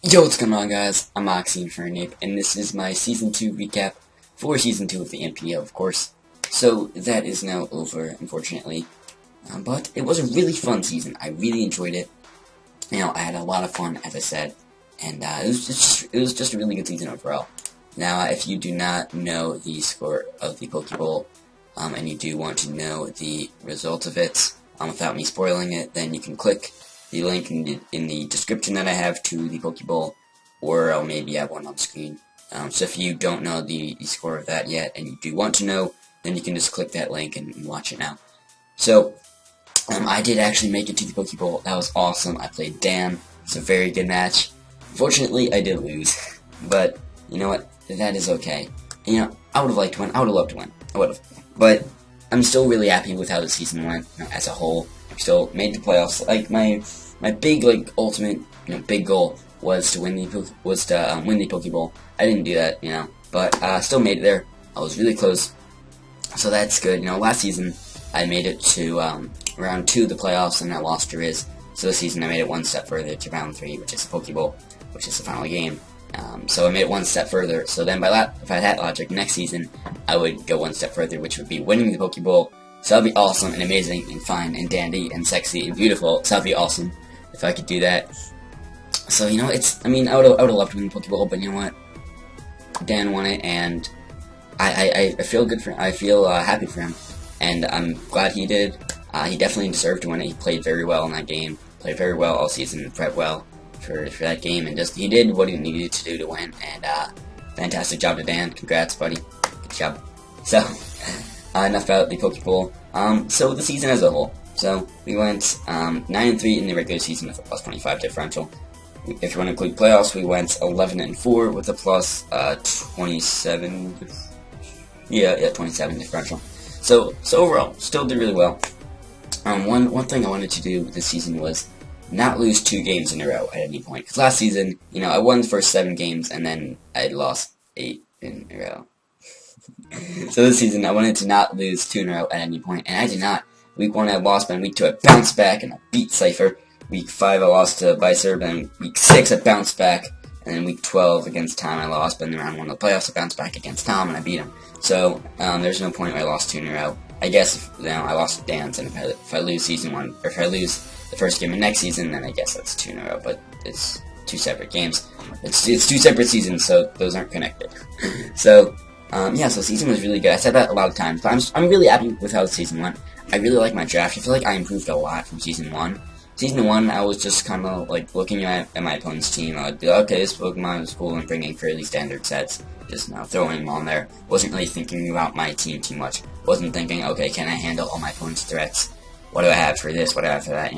Yo, what's going on, guys? I'm Oxy for Nape, and this is my Season 2 recap for Season 2 of the NPO, of course. So, that is now over, unfortunately. But it was a really fun season. I really enjoyed it. I had a lot of fun, as I said, and it was just a really good season overall. Now, if you do not know the score of the Pokeball, and you do want to know the result of it, without me spoiling it, then you can click the link in the description that I have to the Pokeball, or I'll maybe have one on screen. So if you don't know the score of that yet, and you do want to know, then you can just click that link and watch it now. So, I did actually make it to the Pokeball. That was awesome. I played Dan. It's a very good match. Unfortunately, I did lose. But, you know what? That is okay. I would have liked to win. I would have loved to win. I would have. But, I'm still really happy with how the season went, as a whole. I still made the playoffs. Like, my big, ultimate, big goal was to win the Pokeball. I didn't do that, but still made it there. I was really close. So that's good. Last season, I made it to, round 2 of the playoffs, and I lost to Riz. So this season, I made it one step further to round 3, which is the Pokeball, which is the final game. So I made it one step further. So then, if I had that logic, next season, I would go one step further, which would be winning the Pokeball. So that'd be awesome, and amazing, and fine, and dandy, and sexy, and beautiful. So that'd be awesome if I could do that. So, I would have loved to win the Pokeball, but you know what? Dan won it, and I feel good for him. I feel happy for him, and I'm glad he did. He definitely deserved to win it. He played very well in that game, played very well all season, prepped well for that game, and he did what he needed to do to win, and fantastic job to Dan. Congrats, buddy. Good job. So, enough about the Pokeball. So the season as a whole. So we went 9-3 in the regular season with a plus 25 differential. If you want to include playoffs, we went 11-4 with a plus 27. Yeah, 27 differential. So overall, still did really well. One thing I wanted to do this season was not lose 2 games in a row at any point. Because last season, I won the first 7 games and then I lost 8 in a row. So this season, I wanted to not lose 2 in a row at any point, and I did not. Week 1 I lost, but in week 2 I bounced back and I beat Cypher. Week 5 I lost to Bicerb, and week 6 I bounced back. And then week 12 against Tom I lost, but in round 1 of the playoffs I bounced back against Tom and I beat him. So there's no point where I lost 2 in a row. I guess if, I lost to Dance, and if I lose season 1, or if I lose the first game of next season, then I guess that's 2 in a row. But it's 2 separate games. It's 2 separate seasons, so those aren't connected. So yeah, so the season was really good. I said that a lot of times, but I'm really happy with how the season went. I really like my draft. I feel like I improved a lot from Season 1. Season 1, I was just kind of, looking at my opponent's team. I would be like, okay, this Pokemon is cool, and bringing fairly standard sets. Just, throwing them on there. Wasn't really thinking about my team too much. Wasn't thinking, okay, can I handle all my opponent's threats? What do I have for this? What do I have for that,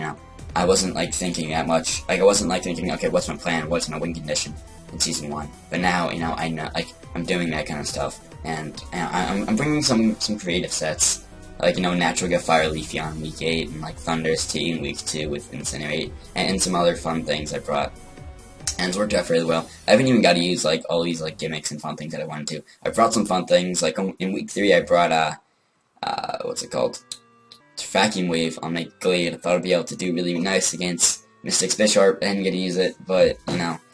I wasn't, thinking that much. I wasn't, thinking, okay, what's my plan? What's my win condition in Season 1? But now, I know, I'm doing that kind of stuff. And, I'm bringing some creative sets. Natural get Fire Leafy on week 8, and Thunderous Tea in week 2 with Incinerate, and some other fun things I brought. And it's worked out really well. I haven't even got to use, all these, gimmicks and fun things that I wanted to. I brought some fun things, in week 3 I brought, what's it called? Vacuum Wave on my Glade. I thought I'd be able to do really nice against Mystic's Bisharp. I didn't get to use it, but,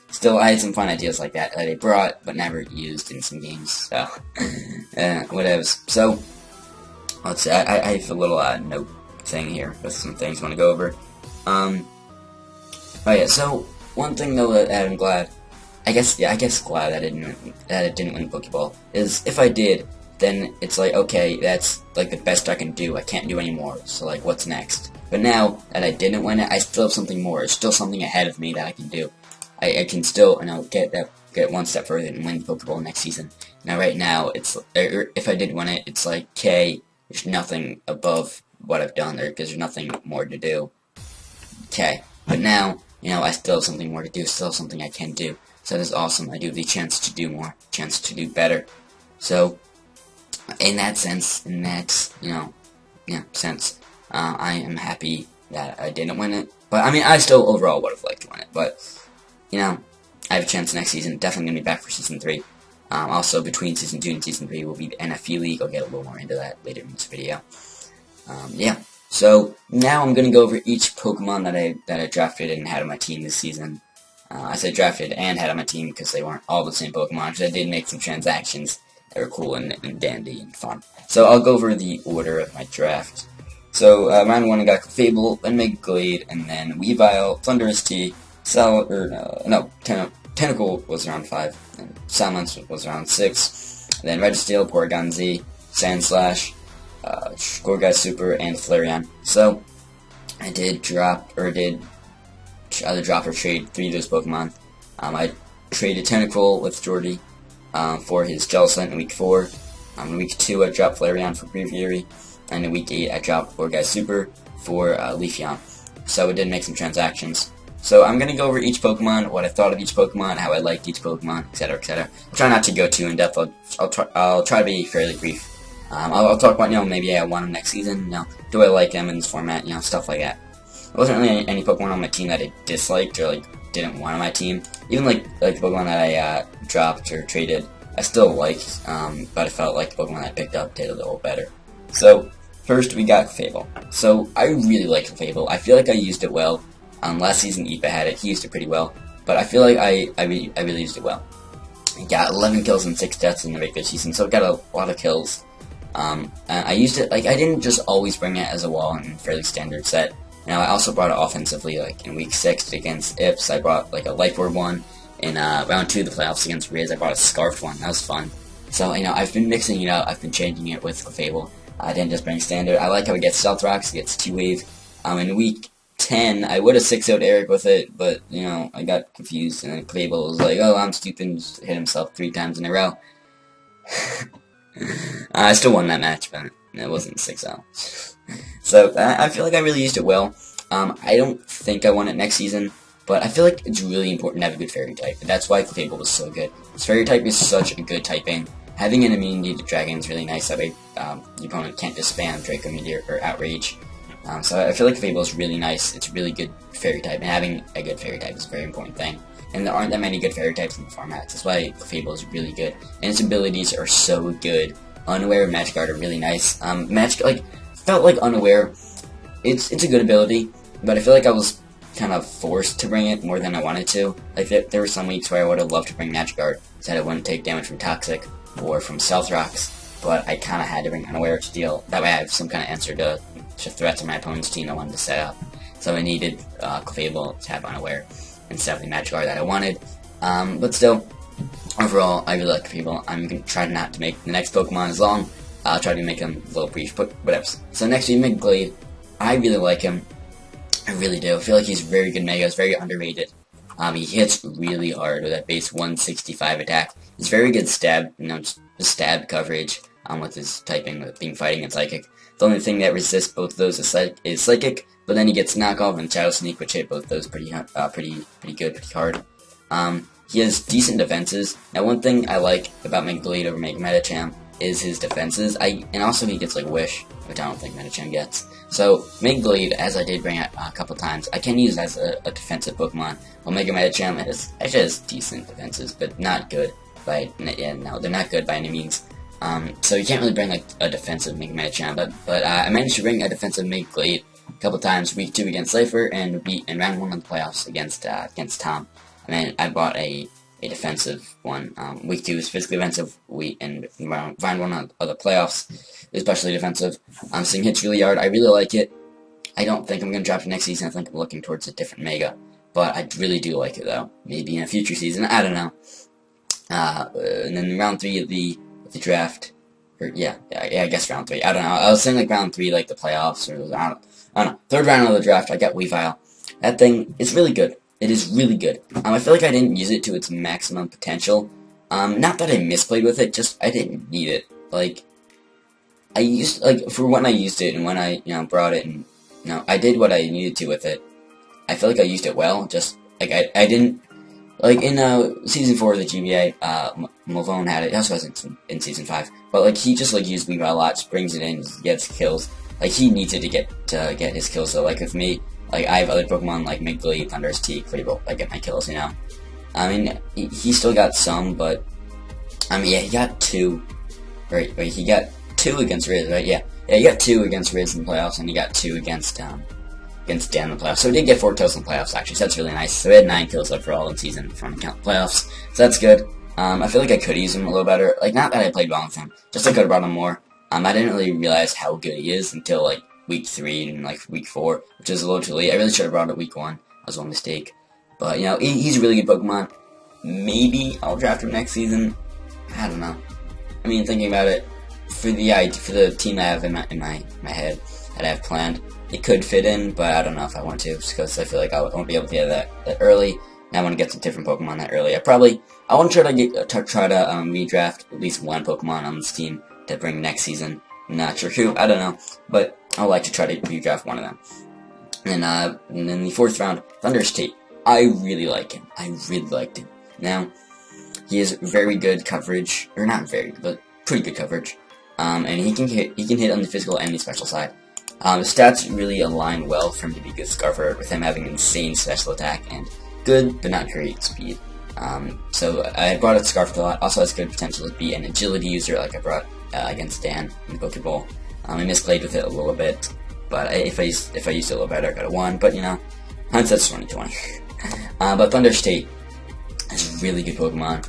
still, I had some fun ideas like that I brought, but never used in some games, so, whatevs. So, let's see, I have a little, note thing here with some things I want to go over. Oh yeah, so, one thing though that I'm glad, I guess glad that it didn't win the Pokeball, is if I did, then it's okay, that's, the best I can do, I can't do any more, so, what's next? But now that I didn't win it, I still have something more, there's still something ahead of me that I can do. I can still, get one step further and win the Pokeball next season. Now, right now, it's, if I did win it, it's okay, there's nothing above what I've done there, because there's nothing more to do. Okay, but now, I still have something more to do, still have something I can do. So that is awesome. I do have the chance to do more, chance to do better. So, in that sense, sense, I am happy that I didn't win it. But, I still overall would have liked to win it. But, I have a chance next season. Definitely going to be back for Season 3. Also, between Season 2 and Season 3 will be the NFE League. I'll get a little more into that later in this video. Yeah. So, now I'm going to go over each Pokemon that I drafted and had on my team this season. I said drafted and had on my team because they weren't all the same Pokemon, because I did make some transactions that were cool and dandy and fun. So I'll go over the order of my draft. So round 1 I got Fable, then Megaglade, and then Weavile, Thundurus T, Tentacle was round 5, and Salamence was round 6, then Registeel, Porygon Z, Sandslash, Gourgeist Super, and Flareon. So I did either drop or trade 3 of those Pokemon. I traded Tentacle with Jordy for his Jellicent in week 4. In week 2 I dropped Flareon for Braviary, and in week 8 I dropped Gourgeist Super for Leafeon. So I did make some transactions. So I'm going to go over each Pokemon, what I thought of each Pokemon, how I liked each Pokemon, etc., etc. I'll try not to go too in-depth. I'll try to be fairly brief. I'll talk about, maybe I want them next season, do I like them in this format, stuff like that. There wasn't really any Pokemon on my team that I disliked or, didn't want on my team. Even, the Pokemon that I dropped or traded, I still liked, but I felt like the Pokemon I picked up did a little better. So, first we got Fable. So, I really like Fable. I feel like I used it well. Last season, Ipa had it. He used it pretty well. But I feel like I really used it well. I got 11 kills and 6 deaths in the regular season, so I got a lot of kills. I used it, I didn't just always bring it as a wall in a fairly standard set. I also brought it offensively, in week 6 against Ips. I brought, a Life Orb one. In round 2 of the playoffs against Riz, I brought a Scarfed one. That was fun. So, I've been mixing it up. I've been changing it with Fable. I didn't just bring standard. I like how it gets Stealth Rocks. It gets 2-wave. In week 10, I would have 6-0'd Eric with it, but, I got confused, and then Fable was like, oh, I'm stupid, and just hit himself 3 times in a row. I still won that match, but it wasn't 6-0. So, I feel like I really used it well. I don't think I won it next season, but I feel like it's really important to have a good Fairy type, and that's why Fable was so good. This Fairy type is such a good typing. Having an immunity to Dragon is really nice, that way the opponent can't just spam Draco Meteor or Outrage. So I feel like Fable is really nice. It's a really good Fairy type, and having a good Fairy type is a very important thing. And there aren't that many good Fairy types in the formats. That's why Fable is really good, and its abilities are so good. Unaware and Magic Guard are really nice. Felt like Unaware, it's a good ability, but I feel like I was kind of forced to bring it more than I wanted to. There were some weeks where I would have loved to bring Magic Guard, so that it wouldn't take damage from Toxic or from Stealth Rocks, but I kind of had to bring Unaware to deal. That way I have some kind of answer to threats on my opponent's team I wanted to set up. So I needed Fable to have Unaware instead of the Magic Guard that I wanted. But still, overall, I really like Fable. I'm going to try not to make the next Pokemon as long. I'll try to make them a little brief, but whatever. So next we have Megaglade. I really like him. I really do. I feel like he's very good Mega. He's very underrated. He hits really hard with that base 165 attack. He's very good stab, just stab coverage with his typing, with being fighting and Psychic. The only thing that resists both of those is Psychic, but then he gets Knockoff and Shadow Sneak, which hit both those pretty good, pretty hard. He has decent defenses. Now, one thing I like about Megaglade over Mega Medicham is his defenses. And also he gets Wish, which I don't think Medicham gets. So Megaglade, as I did bring it a couple times, I can use it as a defensive Pokemon. While Mega Medicham actually has decent defenses, but not good they're not good by any means. So you can't really bring a defensive Mega Medicham, but I managed to bring a defensive Megaglade a couple times. Week 2 against Cypher, and beat in round 1 of the playoffs against Tom. I bought a defensive one. Week 2 is physically defensive. And round 1 of the playoffs, especially defensive. Seeing hits really hard. I really like it. I don't think I'm going to drop it next season. I think I'm looking towards a different Mega. But I really do like it, though. Maybe in a future season. I don't know. And then round 3 of the draft. I guess round 3. I don't know. I was saying round 3, the playoffs. Or I don't know. Third round of the draft, I got Weavile. That thing is really good. It is really good. I feel like I didn't use it to its maximum potential. Not that I misplayed with it, just I didn't need it. I used, for when I used it and when I, brought it and, I did what I needed to with it. I feel like I used it well, just, I didn't, in, Season 4 of the GBA, Malone had it, also wasn't in Season 5, but, he just, used Weavile a lot, just brings it in, gets kills. He needs it to get his kills, so, with me, I have other Pokemon like Megaglade, Thundurus T, Fable, I get my kills, he still got some, but, he got 2, right, he got 2 against Riz, right, yeah, he got 2 against Riz in the playoffs, and he got 2 against, against Dan in the playoffs. So we did get 4 kills in the playoffs, actually, so that's really nice. So we had 9 kills overall in season if you want to count the playoffs, so that's good. I feel like I could use him a little better. Like, not that I played well with him, just I could have brought him more. I didn't really realize how good he is until, like, week 3 and, like, week 4, which is a little too late. I really should have brought it week 1. That was one mistake. But, you know, he's a really good Pokemon. Maybe I'll draft him next season. I don't know. I mean, thinking about it, for the team I have in my head that I have planned, it could fit in, but I don't know if I want to, because I feel like I won't be able to get that early, and I want to get some different Pokemon that early. I want to try to redraft at least one Pokemon on this team to bring next season. I'm not sure who, I don't know, but I would like to try to redraft one of them. And then the 4th round, Thunder State. I really like him. I really liked him. Now, he has very good coverage, or not very, but pretty good coverage. And he can hit on the physical and the special side. His stats really align well for him to be a good Scarfer, with him having insane special attack and good, but not great speed. So I brought up Scarf a lot. Also has good potential to be an agility user, like I brought against Dan in the Pokeball. I misplayed with it a little bit, but if I used it a little better, I could have won. But you know, hindsight's 2020. But Thunder State is a really good Pokemon.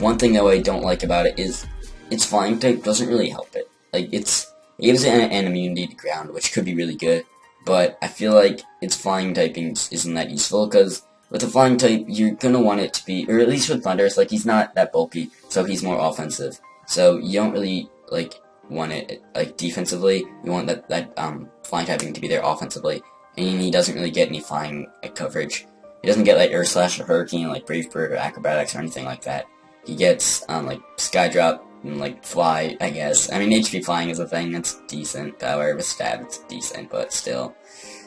One thing though I don't like about it is its flying type doesn't really help it. Like it gives it an immunity to ground, which could be really good, but I feel like its flying typing isn't that useful, because with the flying type, you're gonna want it to be, or at least with Thunder, it's like he's not that bulky, so he's more offensive. So you don't really like want it like defensively. You want that flying typing to be there offensively, and he doesn't really get any flying coverage. He doesn't get like Earth Slash or Hurricane like Brave Bird or Acrobatics or anything like that. He gets like Sky Drop and like Fly, I guess. I mean, HP Flying is a thing that's decent. However, Stab it's decent, but still,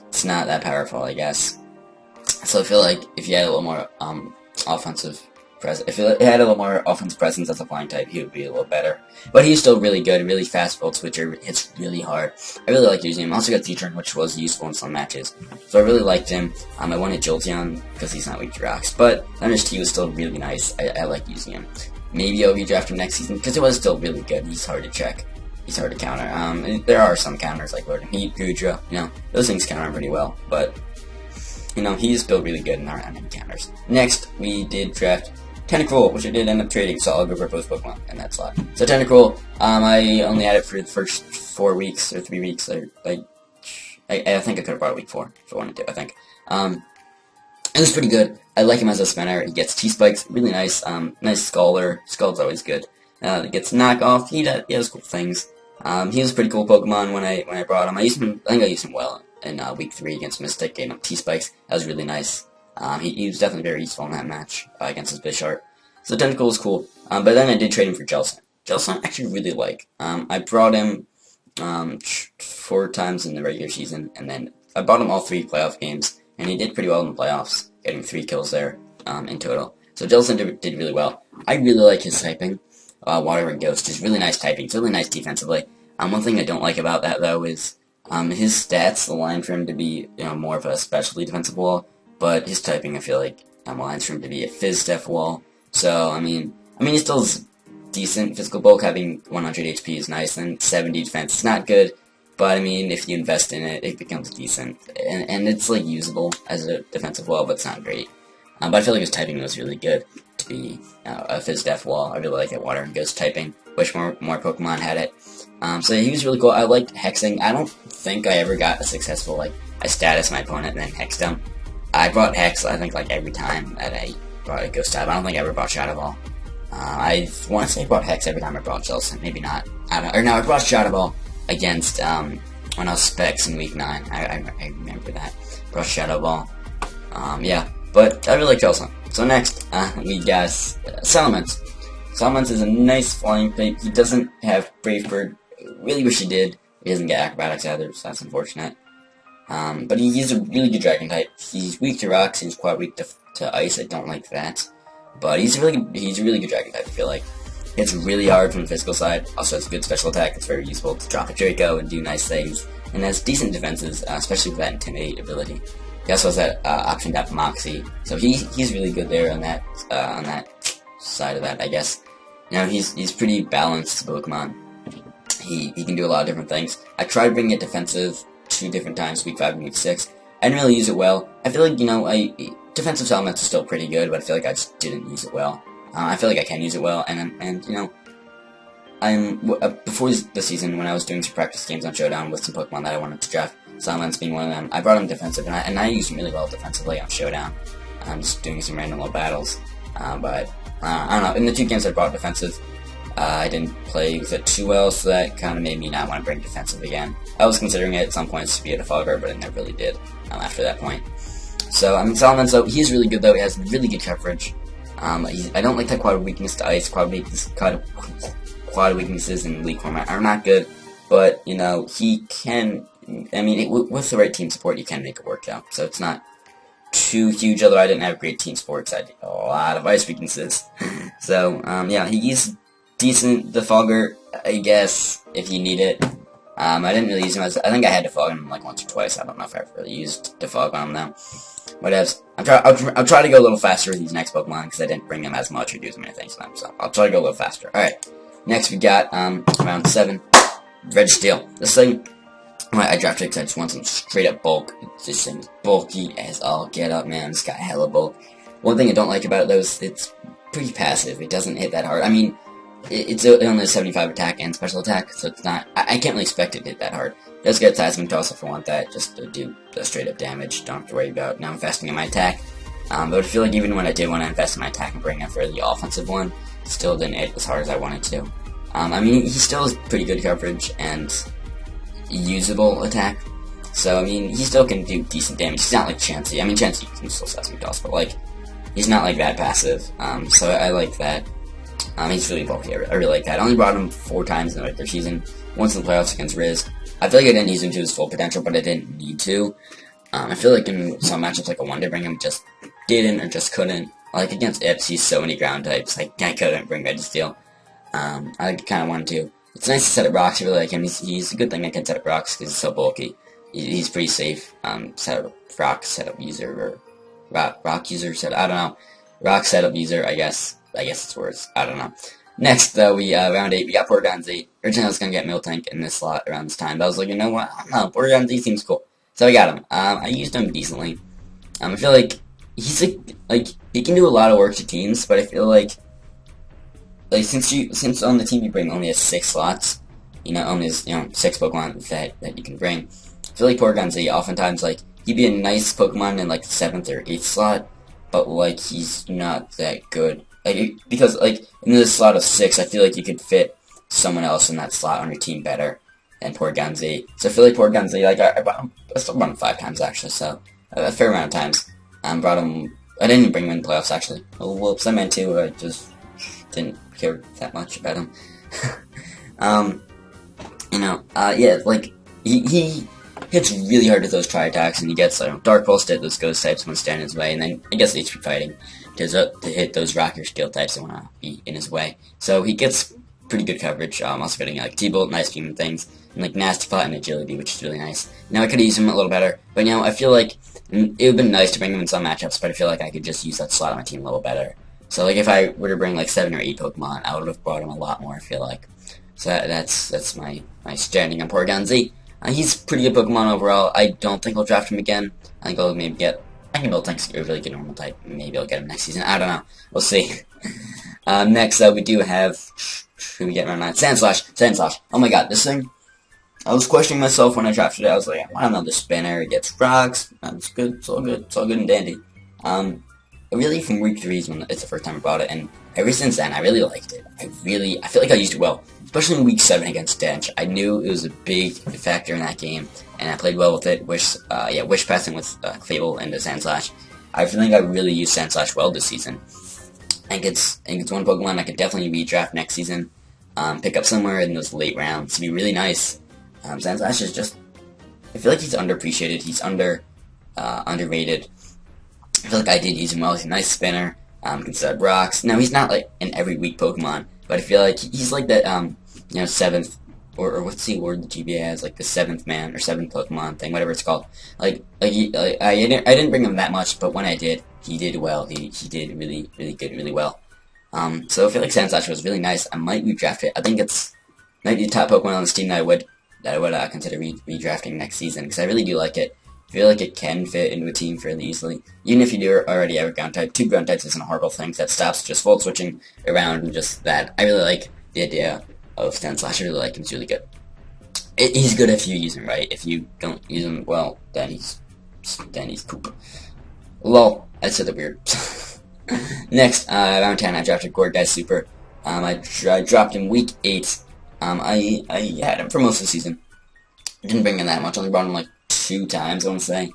it's not that powerful, I guess. So I feel like if you had a little more offensive presence, if it had a little more offensive presence as a flying type, he would be a little better. But he's still really good, really fast Volt Switcher, hits really hard. I really like using him. I also got T-Turn, which was useful in some matches. So I really liked him. I wanted Jolteon because he's not weak to rocks, but Thunder's T was still really nice. I like using him. Maybe I'll redraft him next season, because it was still really good. He's hard to check. He's hard to counter. There are some counters, like Lord and Heat, Gudra, you know, those things counter him pretty well, but you know, he's still really good in our enemy counters. Next, we did draft Tentacruel, which I did end up trading, so I'll go for both Pokemon in that slot. So Tentacruel, I only had it for the first 4 weeks, or 3 weeks, or like, I think I could have bought it week 4, if I wanted to, I think. It was pretty good. I like him as a spinner. He gets T-Spikes, really nice, nice Scald's always good. He gets Knockoff, he has cool things. He was a pretty cool Pokemon when I brought him. I think I used him well in week 3 against Mystic, getting up T-Spikes. That was really nice. He was definitely very useful in that match against his Bisharp. So Tentacle was cool. But then I did trade him for Jelson. Jelson I actually really like. I brought him 4 times in the regular season, and then I bought him all 3 playoff games, and he did pretty well in the playoffs, getting 3 kills there in total. So Jelson did really well. I really like his typing. Water and Ghost is really nice typing. It's really nice defensively. One thing I don't like about that, though, is his stats align for him to be, you know, more of a specialty defensive wall, but his typing, I feel like, aligns for him to be a Fizz Def wall. So, I mean, he still is decent. Physical bulk, having 100 HP is nice, and 70 defense is not good, but, I mean, if you invest in it, it becomes decent, and it's, like, usable as a defensive wall, but it's not great. But I feel like his typing was really good to be a Fizz Def wall. I really like that Water and Ghost typing. Wish more Pokemon had it. So he was really cool. I liked hexing. I don't think I ever got a successful, like, I status my opponent and then hexed him. I brought Hex, I think, like, every time that I brought a Ghost type. I don't think I ever brought Shadow Ball. I want to say I brought Hex every time I brought Jelson. Maybe not. I brought Shadow Ball against, when I was Specs in week 9. I remember that. Brought Shadow Ball. Yeah. But I really like Jelson. So next, we got Salamence. Salamence is a nice flying type. He doesn't have Brave Bird. Really wish he did. He doesn't get Acrobatics either, so that's unfortunate. But he's a really good Dragon type. He's weak to rocks, he's quite weak to ice. I don't like that. But he's a really good Dragon type, I feel like. It's really hard from the physical side. Also has a good special attack. It's very useful to drop a Draco and do nice things. And has decent defenses, especially with that Intimidate ability. He also has that option tap Moxie. So he's really good there on that side of that, I guess. You know, he's pretty balanced Pokemon. He can do a lot of different things. I tried bringing it defensive 2 different times, week 5 and week 6. I didn't really use it well. I feel like, defensive Salamence is still pretty good, but I feel like I just didn't use it well. I feel like I can use it well, and before the season, when I was doing some practice games on Showdown with some Pokemon that I wanted to draft, Salamence being one of them, I brought him defensive, and I used him really well defensively on Showdown. I'm just doing some random little battles, but I don't know, in the 2 games I brought defensive, I didn't play with it too well, so that kind of made me not want to bring defensive again. I was considering it at some points to be a Defogger, but I never really did after that point. So, Salamence, though, he's really good, though. He has really good coverage. I don't like that quad weakness to ice. Quad weaknesses in Elite format are not good, but, he can, with the right team support, you can make it work, though. So it's not too huge, although I didn't have great team support, because I had a lot of ice weaknesses. So, yeah, he's decent Defogger, I guess, if you need it. I didn't really use him I think I had Defog him like once or twice. I don't know if I ever really used Defog on him now. Whatevs. I'll try to go a little faster with these next Pokemon, because I didn't bring them as much or do as many things to them, so I'll try to go a little faster. Alright, next we got, round 7, Registeel. This thing, I drafted because I just want some straight up bulk. This thing's bulky as all get up, man. It's got hella bulk. One thing I don't like about it, though, is it's pretty passive. It doesn't hit that hard. I mean, it only has 75 attack and special attack, so it's not, I can't really expect it to hit that hard. It does get Seismic Toss if I want that, just to do the straight up damage. Don't have to worry about now investing in my attack. But I feel like even when I did want to invest in my attack and bring up for the offensive one, it still didn't hit as hard as I wanted to. He still has pretty good coverage and usable attack. So, he still can do decent damage. He's not like Chansey. Chansey can still Seismic Toss, but, like, he's not, like, that passive. So I like that. He's really bulky. I really like that. I only brought him 4 times in the regular season. Once in the playoffs against Riz. I feel like I didn't use him to his full potential, but I didn't need to. I feel like in some matchups, like I wanted to bring him, just didn't or just couldn't. Like against Ips, he's so many ground types. Like I couldn't bring Registeel. I kind of wanted to. It's nice to set up rocks. I really like him. He's a good thing I can set up rocks because he's so bulky. He's pretty safe. Set up rock setup user or rock user set. I don't know. Rock setup user. I guess it's words. I don't know. Next, though, round 8, we got Porygon Z. Originally, I was going to get Miltank in this slot around this time, but I was like, you know what? I don't know. Porygon Z seems cool. So I got him. I used him decently. I feel like he's, he can do a lot of work to teams, but I feel like since on the team you bring only has 6 slots, only has, 6 Pokemon that you can bring, I feel like Porygon Z, oftentimes, he'd be a nice Pokemon in, the 7th or 8th slot, but, he's not that good. Because, in this slot of 6, I feel like you could fit someone else in that slot on your team better than Porygon Z. So I feel like Porygon Z, I still brought him 5 times, actually, so a fair amount of times. Brought him, I didn't even bring him in the playoffs, actually. Oh, whoops, I meant to, I just didn't care that much about him. He hits really hard with those tri-attacks, and he gets, Dark Pulse to hit those ghost types when stand in his way, and then, I guess HP fighting to hit those rock or skill types that want to be in his way. So he gets pretty good coverage, also getting T-Bolt, Nice Beam and things, and Nasty Plot and Agility, which is really nice. Now I could use him a little better, but I feel like it would have been nice to bring him in some matchups, but I feel like I could just use that slot on my team a little better. So if I were to bring 7 or 8 Pokemon, I would have brought him a lot more, I feel like. So that's my standing on Porygon Z. He's pretty good Pokemon overall. I don't think I'll draft him again. I think I'll maybe get, I think Miltank's a really good normal type. Maybe I'll get him next season. I don't know. We'll see. Next up, we do have, who we get around 9? Sandslash. Oh my god, this thing, I was questioning myself when I drafted it. I was like, I want another spinner. It gets rocks. It's good. It's all good. It's all good and dandy. Really, from week 3 is when it's the first time I bought it, and ever since then, I really liked it. I feel like I used it well. Especially in week 7 against Dench. I knew it was a big factor in that game, and I played well with it. Wish passing with Fable into Sandslash. I feel like I really used Sandslash well this season. I think it's one Pokemon I could definitely redraft next season. Pick up somewhere in those late rounds to be really nice. Sandslash is just, I feel like he's underappreciated. He's underrated. I feel like I did use him well. He's a nice spinner. Can set rocks. Now he's not an every week Pokemon, but I feel like he's like that 7th or what's the word the GBA has, the 7th man or 7th Pokemon thing, whatever it's called. I didn't bring him that much, but when I did, he did well. He did really good, really well. So I feel like Sandslash was really nice. I might redraft it. I think might be the top Pokemon on this team that I would consider redrafting next season, because I really do like it. I feel like it can fit into a team fairly easily. Even if you do already have a ground type, 2 ground types isn't a horrible thing. That stops just volt switching around and just that. I really like the idea of Stand Slash. I really like him. He's really good. He's good if you use him right. If you don't use him well, then he's poop. Lol, I said that weird. Next, round 10, I drafted Gorgeist Super. I dropped him week 8. I had him for most of the season. Didn't bring in that much. Only brought him like 2 times, I want to say.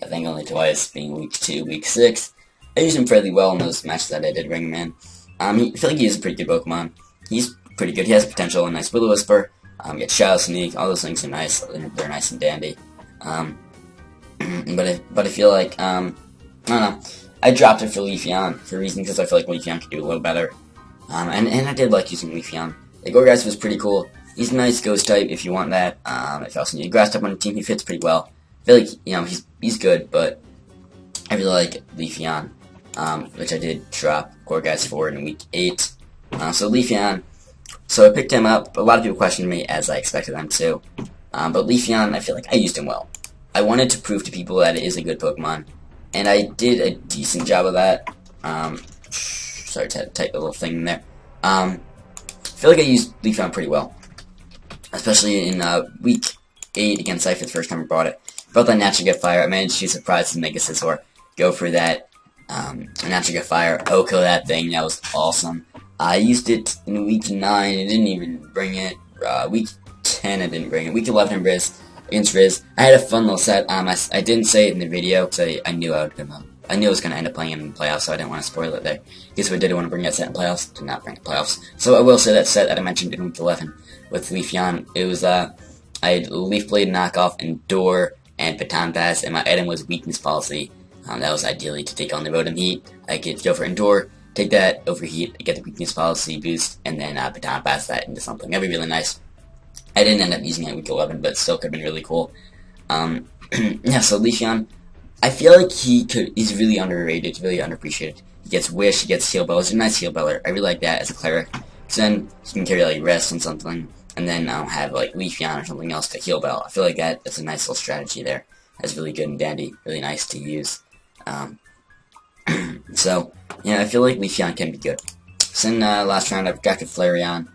I think only twice, being week 2, week 6. I used him fairly well in those matches that I did bring him in. I feel like he is a pretty good Pokemon. He's pretty good. He has potential. A nice Will-O-Wisper. Get Shadow Sneak. All those things are nice. They're nice and dandy. But I feel like I don't know. I dropped it for Leafeon for a reason because I feel like Leafeon could do a little better. And I did like using Leafeon. The Gorgeist was pretty cool. He's a nice ghost type if you want that. If you also need a grass type on your team, he fits pretty well. I feel like he's good, but I really like Leafeon, which I did drop Gorgeist for in week 8. So Leafeon. So I picked him up. A lot of people questioned me, as I expected them to. But Leafeon, I feel like I used him well. I wanted to prove to people that it is a good Pokemon, and I did a decent job of that. Sorry to type a little thing in there. I feel like I used Leafeon pretty well, especially in week 8 against Cypher, the first time I brought it. Brought that Natural Get Fire. I managed to surprise the Mega Scizor. Go for that Natural Get Fire. Oko that thing. That was awesome. I used it in week 9. I didn't even bring it. Week 10, I didn't bring it. Week 11 in Riz. Against Riz. I had a fun little set. I didn't say it in the video because I knew I was going to end up playing in the playoffs, so I didn't want to spoil it there. Guess what I did want to bring that set in playoffs? Did not bring it in playoffs. So I will say that set that I mentioned in week 11 with Leafeon. It was, I had Leaf Blade knockoff and Door and Baton Pass, and my item was Weakness Policy. That was ideally to take on the Rotom Heat. I could go for Endure, take that Overheat, get the Weakness Policy boost, and then Baton Pass that into something. That'd be really nice. I didn't end up using it in week 11, but still could have been really cool. Yeah, so Leafeon, I feel like he's really underrated, really underappreciated. He gets Wish, he gets Heal Bell. He's a nice Heal Beller. I really like that as a cleric. Because then he can carry like Rest and something, and then have like Leafeon or something else to Heal Bell. I feel like that's a nice little strategy there. That's really good and dandy, really nice to use. So, yeah, I feel like Leafeon can be good. So in last round, I've drafted Flareon.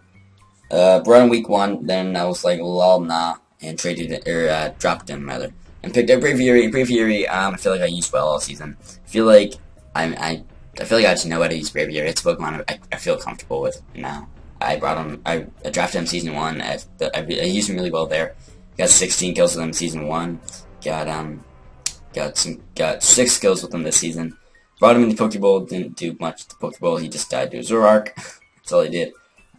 Brought him week 1, then I was like, lol, nah, and traded it, or dropped him rather, and picked up Braviary. Braviary, I feel like I used well all season. I feel like I feel like I just know how to use Braviary. It's a Pokemon I feel comfortable with now. I drafted him season 1. I used him really well there. Got 16 kills with him season 1. Got 6 kills with him this season. Brought him into Pokeball. Didn't do much with the Pokeball. He just died to a Zoroark. That's all he did.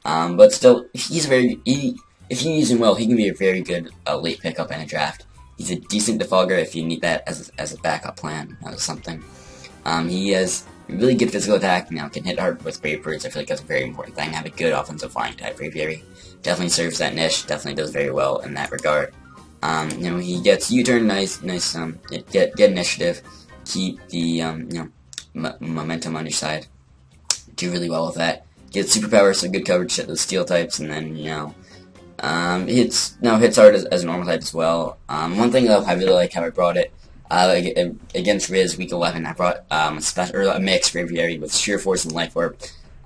But still, if you use him well, he can be a very good late pickup in a draft. He's a decent defogger if you need that as a backup plan or something. He has really good physical attack. Can hit hard with Brave Birds. I feel like that's a very important thing. Have a good offensive flying type. Braviary definitely serves that niche. Definitely does very well in that regard. He gets U-turn, nice. Get initiative. Keep the momentum on your side. Do really well with that. Get superpower, so good coverage to the steel types, and then hits hard as a normal type as well. One thing though, I really like how I brought it against Riz week 11. I brought a mix Braviary with Sheer Force and Life Orb.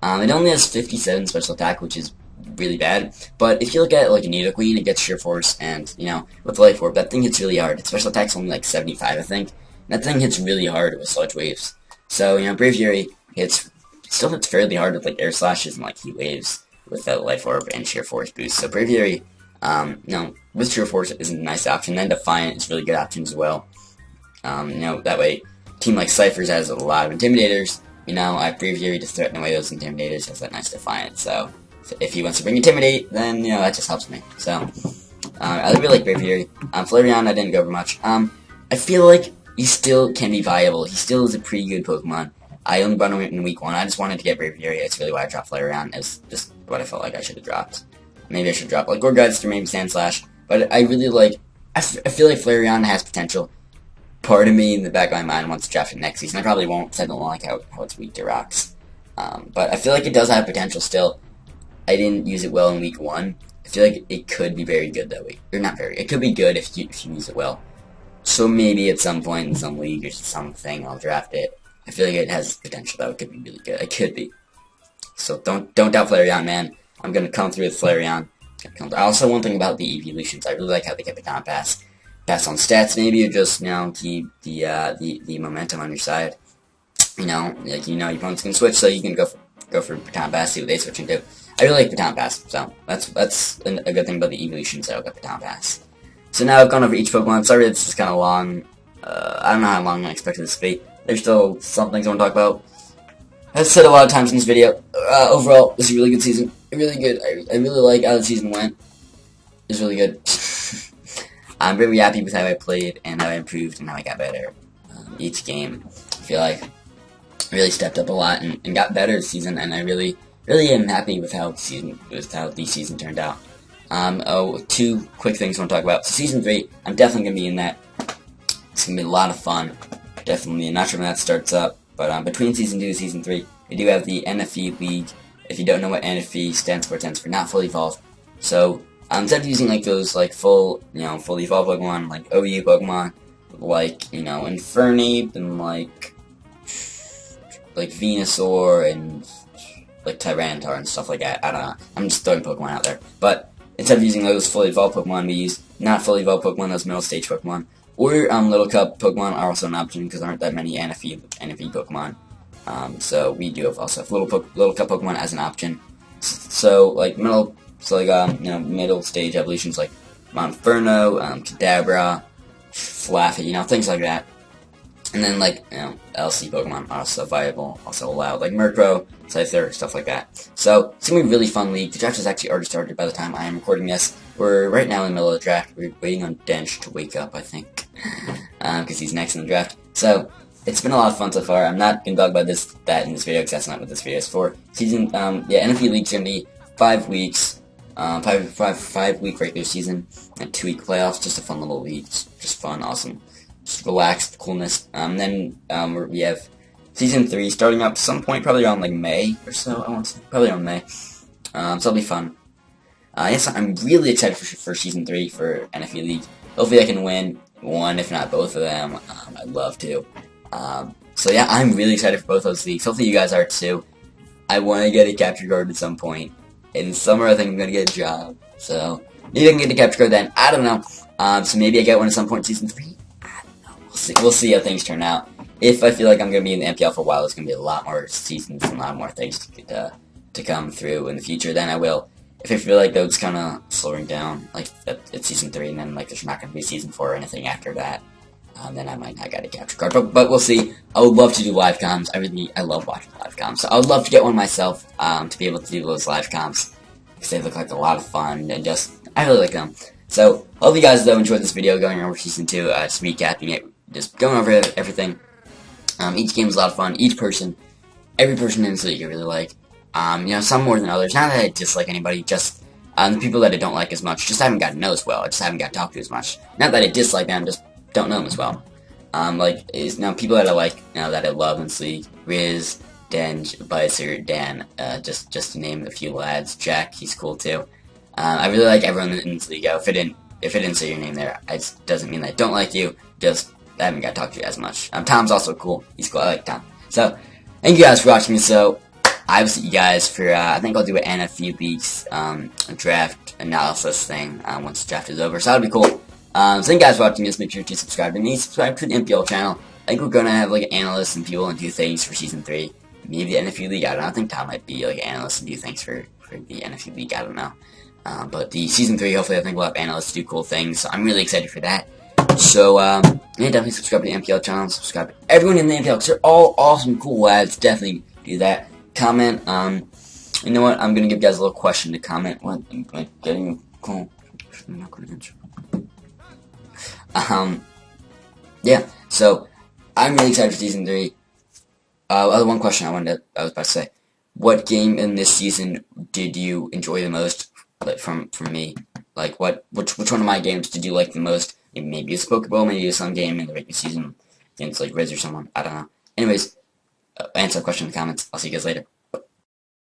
It only has 57 special attack, which is really bad. But if you look at it like a Nidoqueen, it gets Sheer Force, and with Life Orb, that thing hits really hard. Its special attack's only like 75, I think. That thing hits really hard with Sludge Waves. So Braviary still hits fairly hard with like Air Slashes and like Heat Waves with that Life Orb and Sheer Force boost. So Braviary, with Sheer Force is a nice option. Then Defiant is a really good option as well. That way, team like Cyphers has a lot of Intimidators. I have Braviary to threaten away those Intimidators. Has that nice Defiant. So if he wants to bring Intimidate, then that just helps me. So I really like Braviary. Flareon, I didn't go over much. I feel like he still can be viable. He still is a pretty good Pokemon. I only brought him in week 1. I just wanted to get Braviary. That's really why I dropped Flareon. It's just what I felt like I should have dropped. Maybe I should drop like Gorgeist or maybe Sand Slash. But I really like. I feel like Flareon has potential. Part of me in the back of my mind wants to draft it next season. I probably won't, because I don't like how it's weak to rocks. But I feel like it does have potential still. I didn't use it well in week 1. I feel like it could be very good that week. Or not very. It could be good if you use it well. So maybe at some point in some league or something, I'll draft it. I feel like it has potential though. It could be really good. It could be. So don't doubt Flareon, man. I'm gonna come through with Flareon. Also, one thing about the evolutions, I really like how they get Baton Pass. Pass on stats, maybe, or just keep the momentum on your side. Your opponents can switch, so you can go for Baton Pass, see what they switch into. I really like Baton Pass, so that's a good thing about the evolutions that I'll get Baton Pass. So now I've gone over each Pokemon. Sorry this is kind of long. I don't know how long I expected this to be. There's still some things I want to talk about. I've said a lot of times in this video. Overall, this is a really good season. Really good. I really like how the season went. It's really good. I'm very happy with how I played and how I improved and how I got better. Each game, I feel like I really stepped up a lot and got better this season. And I really am happy with how the season turned out. Two quick things I want to talk about. So season 3, I'm definitely gonna be in that. It's gonna be a lot of fun. Definitely. I'm not sure when that starts up. But between Season 2 and Season 3, we do have the NFE League. If you don't know what NFE stands for, it stands for Not Fully Evolved. So, instead of using, those, fully evolved Pokemon, like OU Pokemon, Infernape, and, Venusaur, and, Tyranitar, and stuff like that. I don't know. I'm just throwing Pokemon out there. But, instead of using those fully evolved Pokemon, we use not fully evolved Pokemon, those middle stage Pokemon. Or Little Cup Pokemon are also an option because there aren't that many NFE Pokemon. So we do also have Little Cup Pokemon as an option. So middle stage evolutions like Monferno, Kadabra, Flaffy, things like that. And then LC Pokemon are also viable, also allowed, like Murkrow, Scyther, stuff like that. So it's gonna be a really fun league. The draft has actually already started by the time I am recording this. We're right now in the middle of the draft. We're waiting on Dench to wake up, I think, because he's next in the draft. So it's been a lot of fun so far. I'm not gonna talk about that in this video because that's not what this video is for. NFE League's gonna be 5 weeks, 5-week regular season and 2-week playoffs. Just a fun little league, just fun, awesome. Just relaxed coolness. Then we have Season 3 starting up some point, probably around May or so. I want to say probably around May. So it'll be fun. Yes, I'm really excited for Season 3 for NFE League. Hopefully I can win one, if not both of them. I'd love to. So yeah, I'm really excited for both those leagues. Hopefully you guys are too. I want to get a capture card at some point. In summer, I think I'm going to get a job. So maybe I can get a capture card then. I don't know. So maybe I get one at some point in Season 3. We'll see how things turn out. If I feel like I'm going to be in the MPL for a while, there's going to be a lot more seasons and a lot more things to come through in the future, then I will. If I feel like those kind of slowing down, it's Season 3, and then there's not going to be Season 4 or anything after that, then I might not get a capture card. But we'll see. I would love to do live comms. I love watching live comms. So I would love to get one myself to be able to do those live comms, because they look like a lot of fun, and I really like them. So, hope you guys, though, enjoyed this video going over Season 2, just recapping it, just going over everything. Each game is a lot of fun. Every person in this league I really like. Some more than others. Not that I dislike anybody, just the people that I don't like as much, just haven't gotten to know as well. I just haven't got to talk to as much. Not that I dislike them, just don't know them as well. People that I like, that I love in this league, Riz, Denj, Bison, Dan, just to name a few lads. Jack, he's cool too. I really like everyone in this league. If I didn't say your name there, it doesn't mean that I don't like you, just I haven't got to talk to you as much. Tom's also cool. He's cool. I like Tom. So, thank you guys for watching. So, I will see you guys for, I think I'll do an NFE Leagues draft analysis thing once the draft is over. So, that'll be cool. So, thank you guys for watching. Just make sure to subscribe to me. Subscribe to the MPL channel. I think we're going to have, analysts and people and do things for Season 3. Maybe the NFE League. I don't know. I think Tom might be, an analyst and do things for the NFE League. I don't know. But the Season 3, hopefully, I think we'll have analysts do cool things. So, I'm really excited for that. So, yeah, definitely subscribe to the MPL channel. Subscribe to everyone in the MPL, because they're all awesome, cool lads. Definitely do that. Comment. You know what? I'm going to give you guys a little question to comment. What? I'm getting cool. I'm not going to answer. Yeah, so, I'm really excited for Season 3. One question I was about to say. What game in this season did you enjoy the most from me? Which one of my games did you like the most? Maybe it's Pokeball, maybe it's some game in the regular season against Riz or someone. I don't know. Anyways, answer the question in the comments. I'll see you guys later.